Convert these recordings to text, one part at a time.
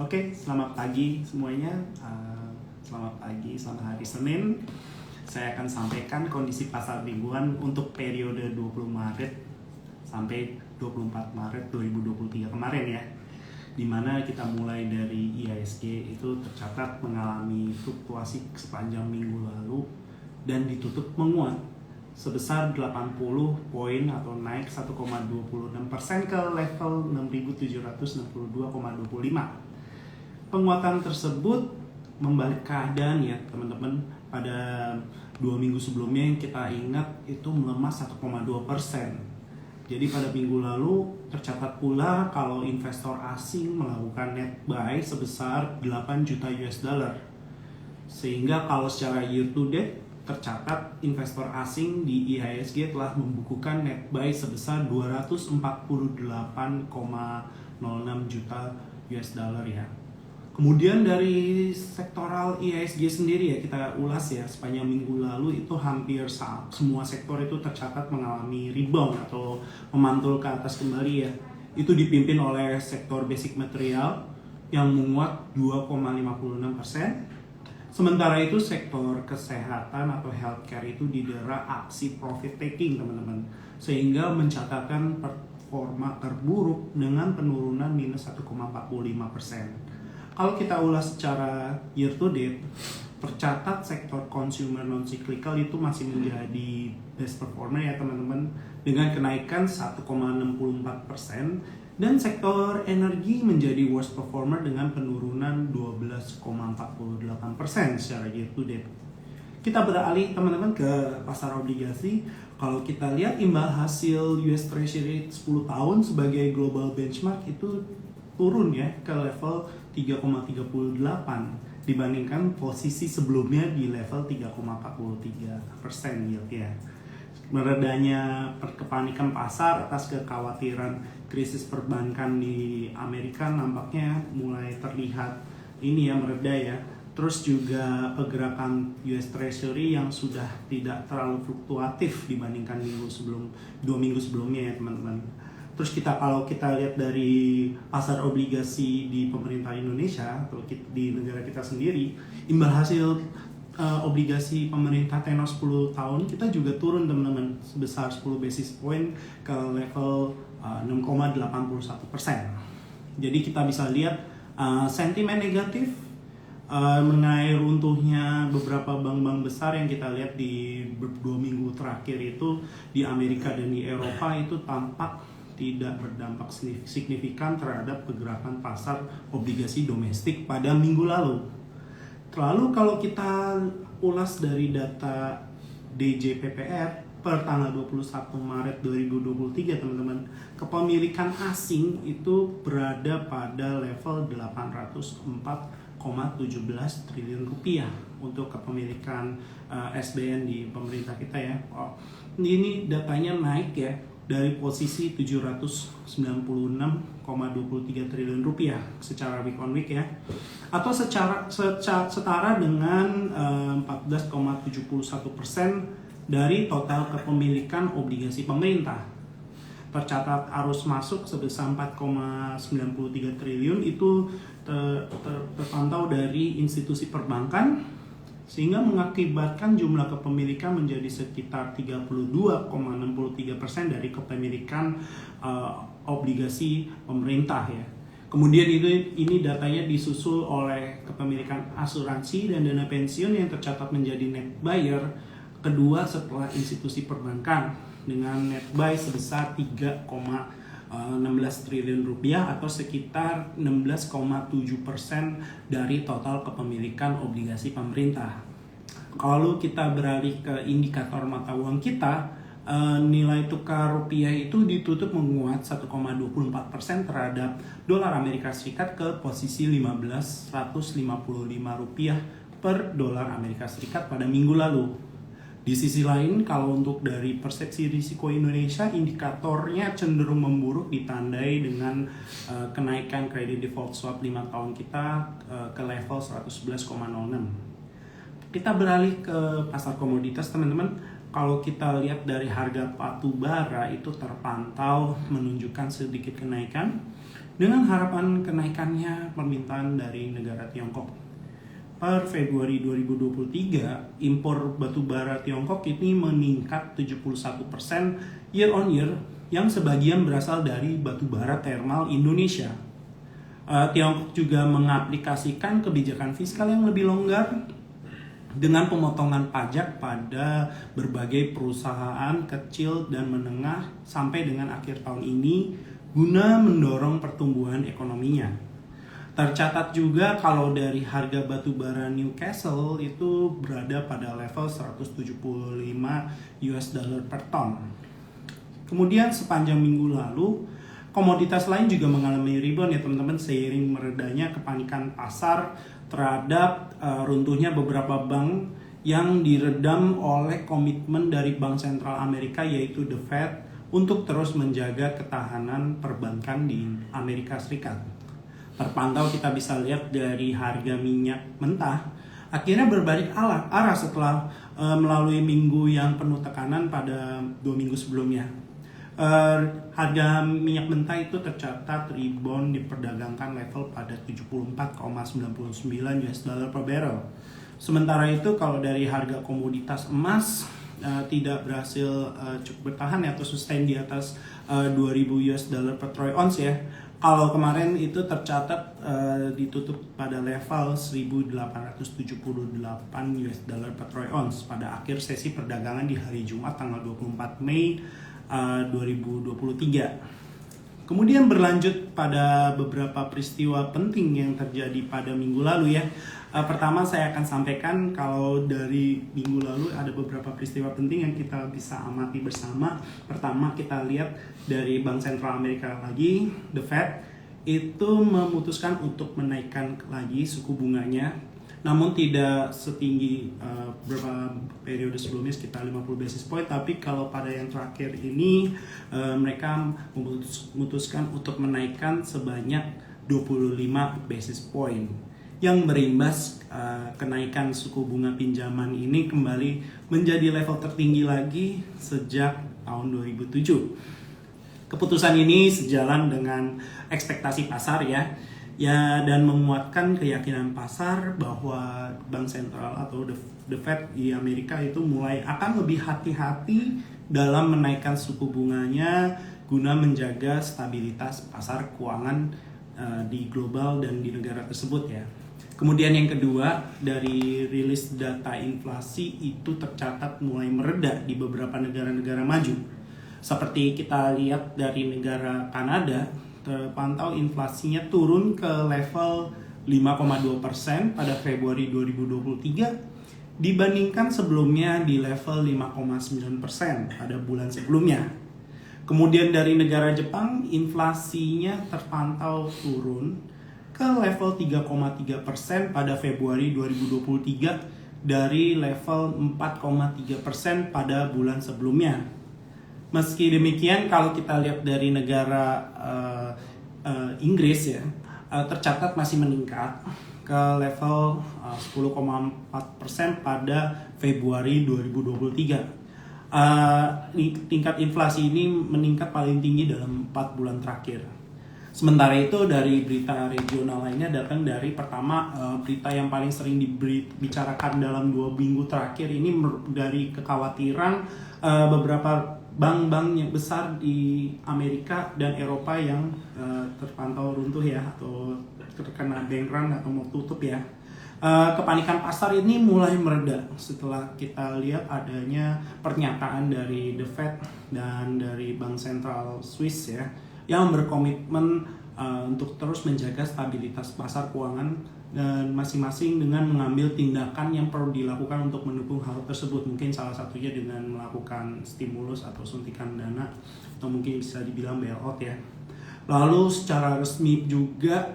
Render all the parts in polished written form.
Oke, selamat pagi semuanya. Selamat pagi, selamat hari Senin. Saya akan sampaikan kondisi pasar mingguan untuk periode 20 Maret sampai 24 Maret 2023 kemarin ya. Dimana kita mulai dari IHSG itu tercatat mengalami fluktuasi sepanjang minggu lalu dan ditutup menguat sebesar 80 poin atau naik 1,26% ke level 6.762,25. Penguatan tersebut membalik keadaan ya teman-teman. Pada 2 minggu sebelumnya yang kita ingat itu melemah 1,2%. Jadi pada minggu lalu tercatat pula kalau investor asing melakukan net buy sebesar 8 juta US dollar. Sehingga kalau secara year to date tercatat investor asing di IHSG telah membukukan net buy sebesar 248,06 juta US dollar ya. Kemudian dari sektoral IHSG sendiri ya, kita ulas ya, sepanjang minggu lalu itu hampir semua sektor itu tercatat mengalami rebound atau memantul ke atas kembali ya. Itu dipimpin oleh sektor basic material yang menguat 2,56%. Sementara itu sektor kesehatan atau healthcare itu didera aksi profit taking teman-teman, sehingga mencatatkan performa terburuk dengan penurunan minus 1,45%. Kalau kita ulas secara year to date, tercatat sektor consumer non cyclical itu masih menjadi best performer ya teman-teman, dengan kenaikan 1,64%, dan sektor energi menjadi worst performer dengan penurunan 12,48% secara year to date. Kita beralih teman-teman ke pasar obligasi. Kalau kita lihat imbal hasil US Treasury 10 tahun sebagai global benchmark itu turun ya ke level 3,38 dibandingkan posisi sebelumnya di level 3,43% yield ya. Meredanya kepanikan pasar atas kekhawatiran krisis perbankan di Amerika nampaknya mulai terlihat ini ya, mereda ya. Terus juga pergerakan US Treasury yang sudah tidak terlalu fluktuatif dibandingkan 2 minggu sebelumnya ya teman-teman. Terus kalau kita lihat dari pasar obligasi di pemerintah Indonesia atau di negara kita sendiri, imbal hasil obligasi pemerintah tenor 10 tahun kita juga turun teman-teman sebesar 10 basis point ke level 6,81%. Jadi kita bisa lihat sentimen negatif mengenai runtuhnya beberapa bank-bank besar yang kita lihat di 2 minggu terakhir itu di Amerika dan di Eropa itu tampak tidak berdampak signifikan terhadap pergerakan pasar obligasi domestik pada minggu lalu. Lalu kalau kita ulas dari data DJPPR per tanggal 21 Maret 2023 teman-teman, kepemilikan asing itu berada pada level 804,17 triliun rupiah untuk kepemilikan SBN di pemerintah kita ya. Ini datanya naik ya dari posisi 796,23 triliun rupiah secara week on week ya, atau setara dengan 14,71% dari total kepemilikan obligasi pemerintah. Tercatat arus masuk sebesar 4,93 triliun itu terpantau dari institusi perbankan, sehingga mengakibatkan jumlah kepemilikan menjadi sekitar 32,63% dari kepemilikan obligasi pemerintah ya. Kemudian ini datanya disusul oleh kepemilikan asuransi dan dana pensiun yang tercatat menjadi net buyer kedua setelah institusi perbankan dengan net buy sebesar 3,16 triliun rupiah atau sekitar 16,7% dari total kepemilikan obligasi pemerintah. Kalau kita beralih ke indikator mata uang kita, nilai tukar rupiah itu ditutup menguat 1,24% terhadap dolar Amerika Serikat ke posisi 15.155 rupiah per dolar Amerika Serikat pada minggu lalu. Di sisi lain, kalau untuk dari persepsi risiko Indonesia, indikatornya cenderung memburuk ditandai dengan kenaikan kredit default swap 5 tahun kita ke level 111,06. Kita beralih ke pasar komoditas teman-teman. Kalau kita lihat dari harga batu bara itu terpantau menunjukkan sedikit kenaikan dengan harapan kenaikannya permintaan dari negara Tiongkok. Per Februari 2023, impor batu bara Tiongkok ini meningkat 71% year on year, yang sebagian berasal dari batu bara thermal Indonesia. Tiongkok juga mengaplikasikan kebijakan fiskal yang lebih longgar dengan pemotongan pajak pada berbagai perusahaan kecil dan menengah sampai dengan akhir tahun ini guna mendorong pertumbuhan ekonominya. Tercatat juga kalau dari harga batu bara Newcastle itu berada pada level 175 US dollar per ton. Kemudian sepanjang minggu lalu, komoditas lain juga mengalami rebound ya teman-teman, seiring meredanya kepanikan pasar terhadap runtuhnya beberapa bank yang diredam oleh komitmen dari Bank Sentral Amerika yaitu The Fed untuk terus menjaga ketahanan perbankan di Amerika Serikat. Terpantau kita bisa lihat dari harga minyak mentah akhirnya berbalik arah setelah melalui minggu yang penuh tekanan pada 2 minggu sebelumnya. Harga minyak mentah itu tercatat rebound diperdagangkan level pada 74,99 US dollar per barrel. Sementara itu kalau dari harga komoditas emas tidak berhasil cukup bertahan atau sustain di atas 2000 US dollar per troy ounce ya. Kalau kemarin itu tercatat ditutup pada level 1878 US dollar per troy ounce pada akhir sesi perdagangan di hari Jumat tanggal 24 Mei 2023. Kemudian berlanjut pada beberapa peristiwa penting yang terjadi pada minggu lalu ya. Pertama saya akan sampaikan kalau dari minggu lalu ada beberapa peristiwa penting yang kita bisa amati bersama. Pertama kita lihat dari Bank Sentral Amerika lagi, The Fed, itu memutuskan untuk menaikkan lagi suku bunganya. Namun tidak setinggi beberapa periode sebelumnya sekitar 50 basis point, tapi kalau pada yang terakhir ini mereka memutuskan untuk menaikkan sebanyak 25 basis point yang berimbas kenaikan suku bunga pinjaman ini kembali menjadi level tertinggi lagi sejak tahun 2007. Keputusan ini sejalan dengan ekspektasi pasar ya dan menguatkan keyakinan pasar bahwa Bank Sentral atau The Fed di Amerika itu mulai akan lebih hati-hati dalam menaikkan suku bunganya guna menjaga stabilitas pasar keuangan di global dan di negara tersebut ya. Kemudian yang kedua, dari rilis data inflasi itu tercatat mulai mereda di beberapa negara-negara maju. Seperti kita lihat dari negara Kanada, terpantau inflasinya turun ke level 5,2% pada Februari 2023 dibandingkan sebelumnya di level 5,9% pada bulan sebelumnya. Kemudian dari negara Jepang, inflasinya terpantau turun ke level 3,3% pada Februari 2023 dari level 4,3% pada bulan sebelumnya. Meski demikian, kalau kita lihat dari negara Inggris ya, tercatat masih meningkat ke level 10,4% pada Februari 2023. Tingkat inflasi ini meningkat paling tinggi dalam 4 bulan terakhir. Sementara itu dari berita regional lainnya datang dari pertama berita yang paling sering dibicarakan dalam 2 minggu terakhir ini dari kekhawatiran beberapa bank-bank yang besar di Amerika dan Eropa yang terpantau runtuh ya atau terkena bank run atau mau tutup ya. Kepanikan pasar ini mulai mereda setelah kita lihat adanya pernyataan dari The Fed dan dari Bank Sentral Swiss ya yang berkomitmen untuk terus menjaga stabilitas pasar keuangan dan masing-masing dengan mengambil tindakan yang perlu dilakukan untuk mendukung hal tersebut. Mungkin salah satunya dengan melakukan stimulus atau suntikan dana atau mungkin bisa dibilang bailout ya. Lalu secara resmi juga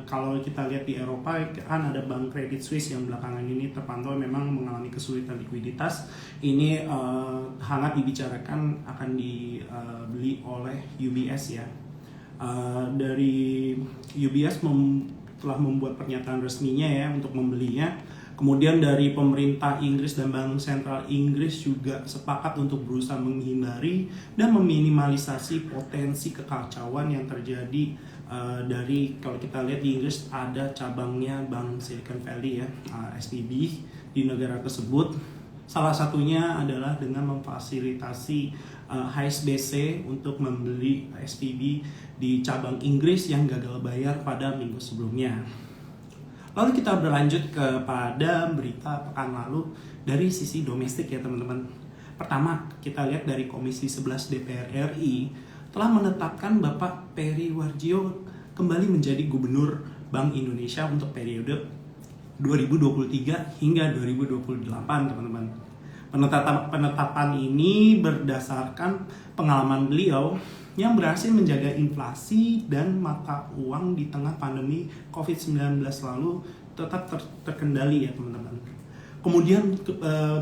kalau kita lihat di Eropa kan ada bank Credit Suisse yang belakangan ini terpantau memang mengalami kesulitan likuiditas. Ini hangat dibicarakan akan dibeli oleh UBS ya. Dari UBS telah membuat pernyataan resminya ya untuk membelinya. Kemudian dari pemerintah Inggris dan Bank Sentral Inggris juga sepakat untuk berusaha menghindari dan meminimalisasi potensi kekacauan yang terjadi dari, kalau kita lihat di Inggris ada cabangnya Bank Silicon Valley ya, SVB di negara tersebut. Salah satunya adalah dengan memfasilitasi HSBC untuk membeli SVB di cabang Inggris yang gagal bayar pada minggu sebelumnya. Lalu kita berlanjut kepada berita pekan lalu dari sisi domestik ya teman-teman. Pertama, kita lihat dari Komisi 11 DPR RI telah menetapkan Bapak Peri Warjio kembali menjadi Gubernur Bank Indonesia untuk periode 2023 hingga 2028 teman-teman. Penetapan ini berdasarkan pengalaman beliau yang berhasil menjaga inflasi dan mata uang di tengah pandemi COVID-19 lalu tetap terkendali ya teman-teman. Kemudian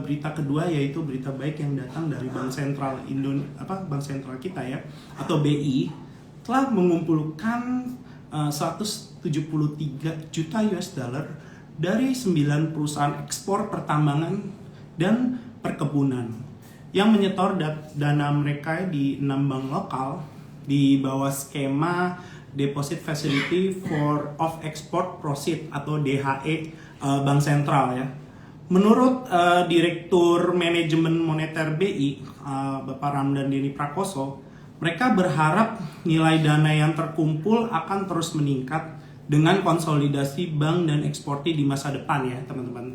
berita kedua yaitu berita baik yang datang dari Bank Sentral Bank Sentral kita ya, atau BI telah mengumpulkan 173 juta US dollar dari 9 perusahaan ekspor pertambangan dan perkebunan yang menyetor dana mereka di 6 bank lokal di bawah skema Deposit Facility of Export Proceeds atau DHE Bank Sentral ya. Menurut Direktur Manajemen Moneter BI, Bapak Ramdan Deni Prakoso, mereka berharap nilai dana yang terkumpul akan terus meningkat dengan konsolidasi bank dan eksportir di masa depan ya teman-teman.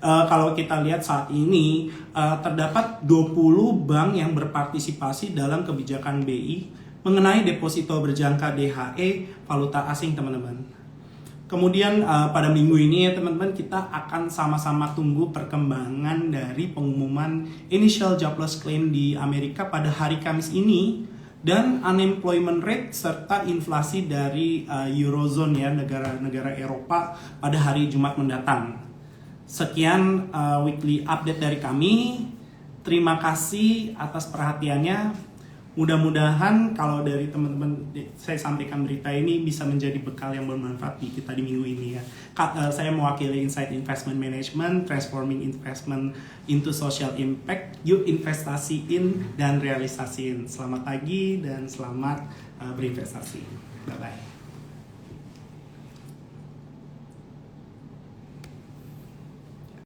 Kalau kita lihat saat ini terdapat 20 bank yang berpartisipasi dalam kebijakan BI mengenai deposito berjangka DHE valuta asing teman-teman. Kemudian pada minggu ini ya teman-teman, kita akan sama-sama tunggu perkembangan dari pengumuman initial jobless claim di Amerika pada hari Kamis ini dan unemployment rate serta inflasi dari Eurozone ya, negara-negara Eropa pada hari Jumat mendatang. Sekian weekly update dari kami. Terima kasih atas perhatiannya. Mudah-mudahan kalau dari teman-teman saya sampaikan berita ini bisa menjadi bekal yang bermanfaat di kita di minggu ini ya. Saya mewakili Insight Investment Management, transforming investment into social impact. Yuk investasiin dan realisasiin. Selamat pagi dan selamat berinvestasi. Bye-bye.